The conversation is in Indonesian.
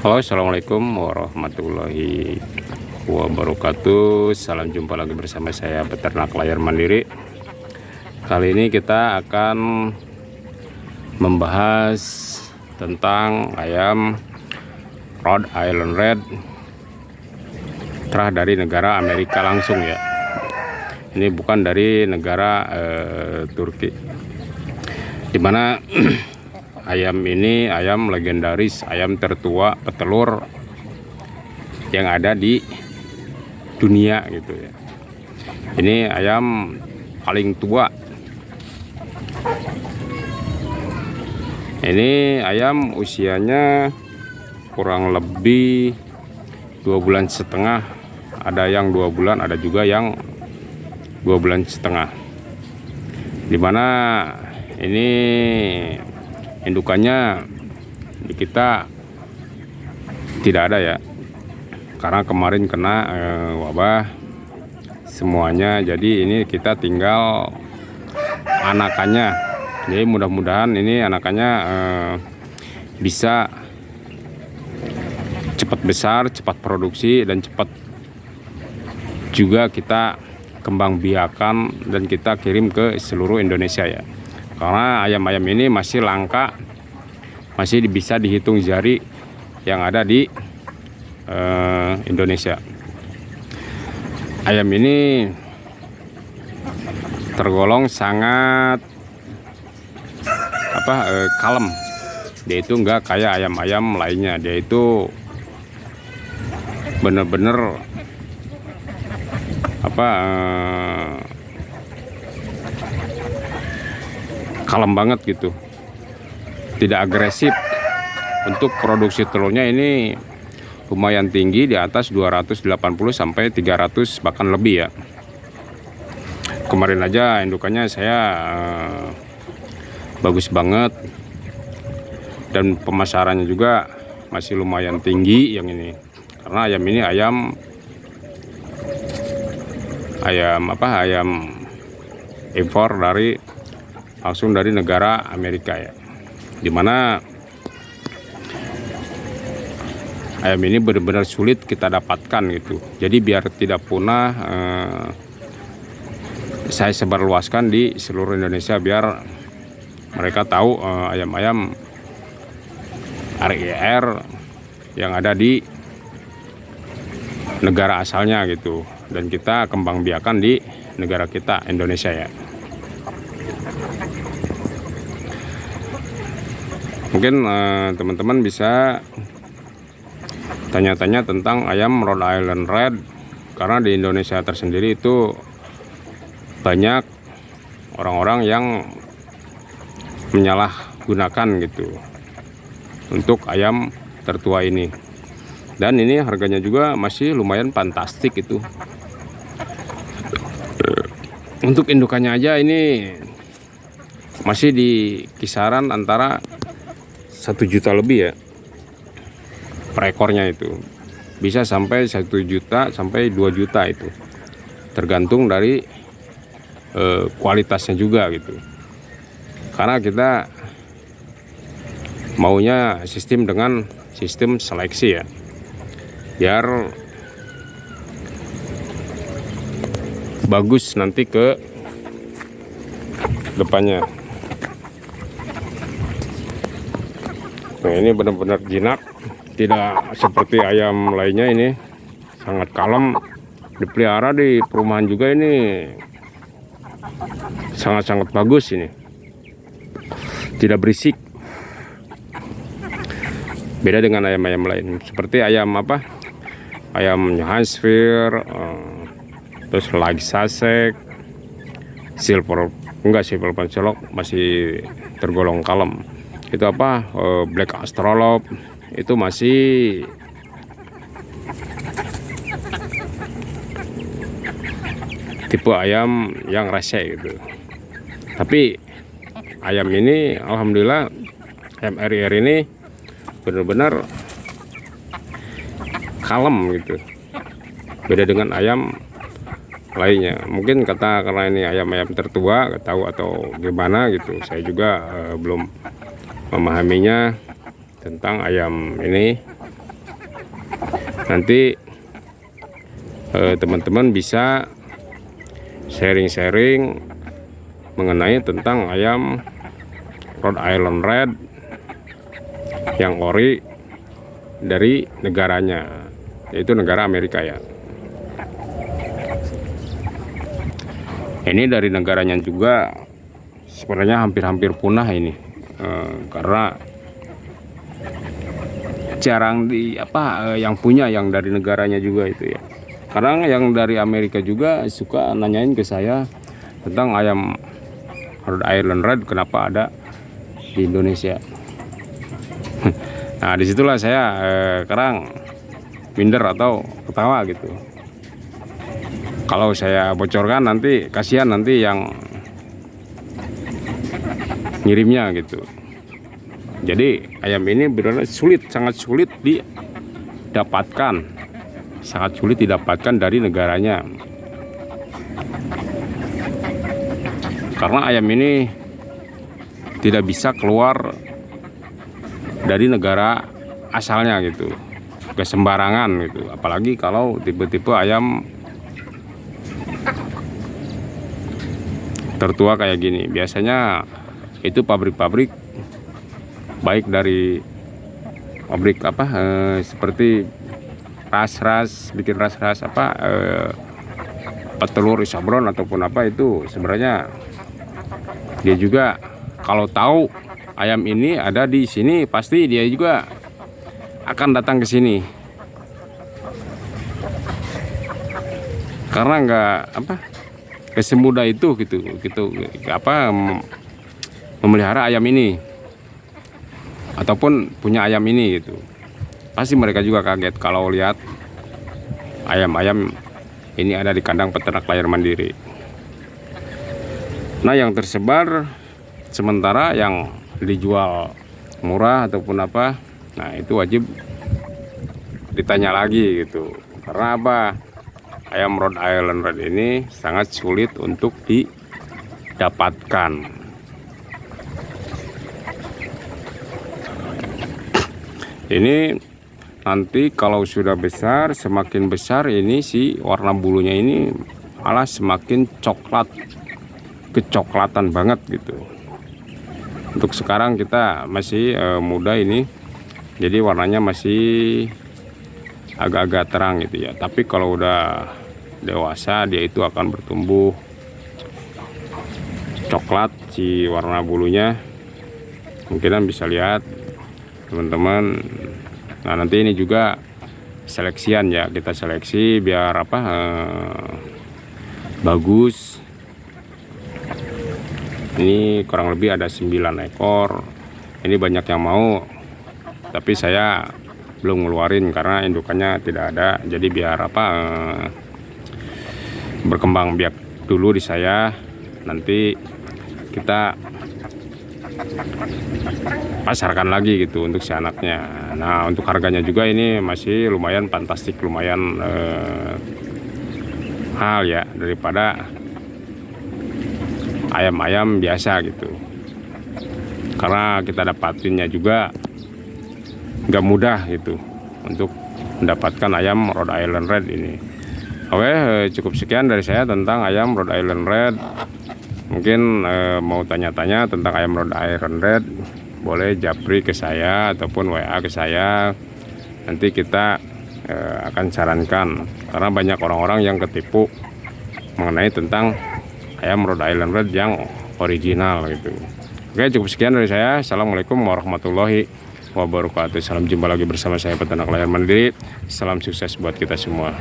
Halo, assalamualaikum warahmatullahi wabarakatuh. Salam jumpa lagi bersama saya peternak layar mandiri. Kali ini kita akan membahas tentang ayam Rhode Island Red terah dari negara Amerika langsung ya. Ini bukan dari negara Turki, dimana ayam ini ayam legendaris, ayam tertua petelur yang ada di dunia gitu ya. Ini ayam paling tua. Ini ayam usianya kurang lebih 2 bulan setengah. Ada yang 2 bulan, ada juga yang 2 bulan setengah. Dimana ini indukannya di kita tidak ada ya, karena kemarin kena wabah semuanya. Jadi ini kita tinggal anakannya. Jadi mudah-mudahan ini anakannya bisa cepat besar, cepat produksi, dan cepat juga kita kembang biakan dan kita kirim ke seluruh Indonesia ya. Karena ayam-ayam ini masih langka, masih bisa dihitung jari yang ada di Indonesia. Ayam ini tergolong sangat kalem. Dia itu enggak kayak ayam-ayam lainnya. Dia itu bener-bener kalem banget gitu, tidak agresif. Untuk produksi telurnya ini lumayan tinggi, di atas 280 sampai 300 bahkan lebih ya. Kemarin aja indukannya saya bagus banget, dan pemasarannya juga masih lumayan tinggi yang ini, karena ayam ini ayam impor langsung dari negara Amerika ya, dimana ayam ini benar-benar sulit kita dapatkan gitu. Jadi biar tidak punah, saya sebarluaskan di seluruh Indonesia biar mereka tahu ayam-ayam RIR yang ada di negara asalnya gitu, dan kita kembang biakan di negara kita Indonesia ya. Mungkin teman-teman bisa tanya-tanya tentang ayam Rhode Island Red, karena di Indonesia tersendiri itu banyak orang-orang yang menyalahgunakan gitu untuk ayam tertua ini. Dan ini harganya juga masih lumayan fantastik itu. Untuk indukannya aja ini masih di kisaran antara 1 juta lebih ya per ekornya, itu bisa sampai 1 juta sampai 2 juta, itu tergantung dari kualitasnya juga gitu. Karena kita maunya sistem dengan sistem seleksi ya, biar bagus nanti ke depannya. Nah, ini benar-benar jinak, tidak seperti ayam lainnya. Ini sangat kalem, dipelihara di perumahan juga. Ini sangat-sangat bagus, ini tidak berisik, beda dengan ayam-ayam lain seperti ayam ayam Hansfir, terus lagi Sasek, silver pencelok masih tergolong kalem. Itu Black Astrolop itu masih tipe ayam yang rese gitu. Tapi ayam ini alhamdulillah, ayam RIR ini benar-benar kalem gitu, beda dengan ayam lainnya. Mungkin karena ini ayam-ayam tertua, gak tahu atau gimana gitu, saya juga belum memahaminya. tentang ayam ini. Nanti teman-teman bisa sharing-sharing mengenai tentang ayam Rhode Island Red yang ori dari negaranya, yaitu negara Amerika ya. Ini dari negaranya juga sebenarnya hampir-hampir punah ini, karena jarang yang punya yang dari negaranya juga itu ya. Kadang yang dari Amerika juga suka nanyain ke saya tentang ayam Rhode Island Red kenapa ada di Indonesia. Nah disitulah saya kadang minder atau ketawa gitu. Kalau saya bocorkan nanti kasihan nanti yang ngirimnya gitu. Jadi ayam ini benar-benar sangat sulit didapatkan dari negaranya. Karena ayam ini tidak bisa keluar dari negara asalnya gitu, ke sembarangan gitu. Apalagi kalau tipe-tipe ayam tertua kayak gini. Biasanya itu pabrik-pabrik, baik dari pabrik seperti bikin ras petelur isabron ataupun apa, itu sebenarnya dia juga kalau tahu ayam ini ada di sini pasti dia juga akan datang ke sini, karena nggak semudah itu gitu memelihara ayam ini ataupun punya ayam ini gitu. Pasti mereka juga kaget kalau lihat ayam-ayam ini ada di kandang peternak layar mandiri. Nah yang tersebar sementara yang dijual murah ataupun apa, nah itu wajib ditanya lagi gitu. Karena apa? Ayam Rhode Island Red ini sangat sulit untuk didapatkan. Ini nanti kalau sudah besar, semakin besar ini si warna bulunya ini malah semakin kecoklatan banget gitu. Untuk sekarang kita masih muda ini, jadi warnanya masih agak-agak terang gitu ya. Tapi kalau udah dewasa dia itu akan bertumbuh coklat si warna bulunya. Mungkin bisa lihat teman-teman. Nah nanti ini juga seleksian ya, kita seleksi biar bagus. Ini kurang lebih ada 9 ekor. Ini banyak yang mau, tapi saya belum ngeluarin karena indukannya tidak ada. Jadi biar berkembang biak dulu di saya, nanti kita pasarkan lagi gitu untuk si anaknya. Nah untuk harganya juga ini masih lumayan fantastik, lumayan mahal ya daripada ayam-ayam biasa gitu. Karena kita dapatinnya juga nggak mudah gitu untuk mendapatkan ayam Rhode Island Red ini. Oke, cukup sekian dari saya tentang ayam Rhode Island Red. Mungkin mau tanya-tanya tentang ayam Rhode Island Red, boleh japri ke saya ataupun WA ke saya. Nanti kita akan sarankan, karena banyak orang-orang yang ketipu mengenai tentang ayam Rhode Island Red yang original gitu. Oke, cukup sekian dari saya. Assalamualaikum warahmatullahi wabarakatuh. Salam jumpa lagi bersama saya peternak layar mandiri. Salam sukses buat kita semua.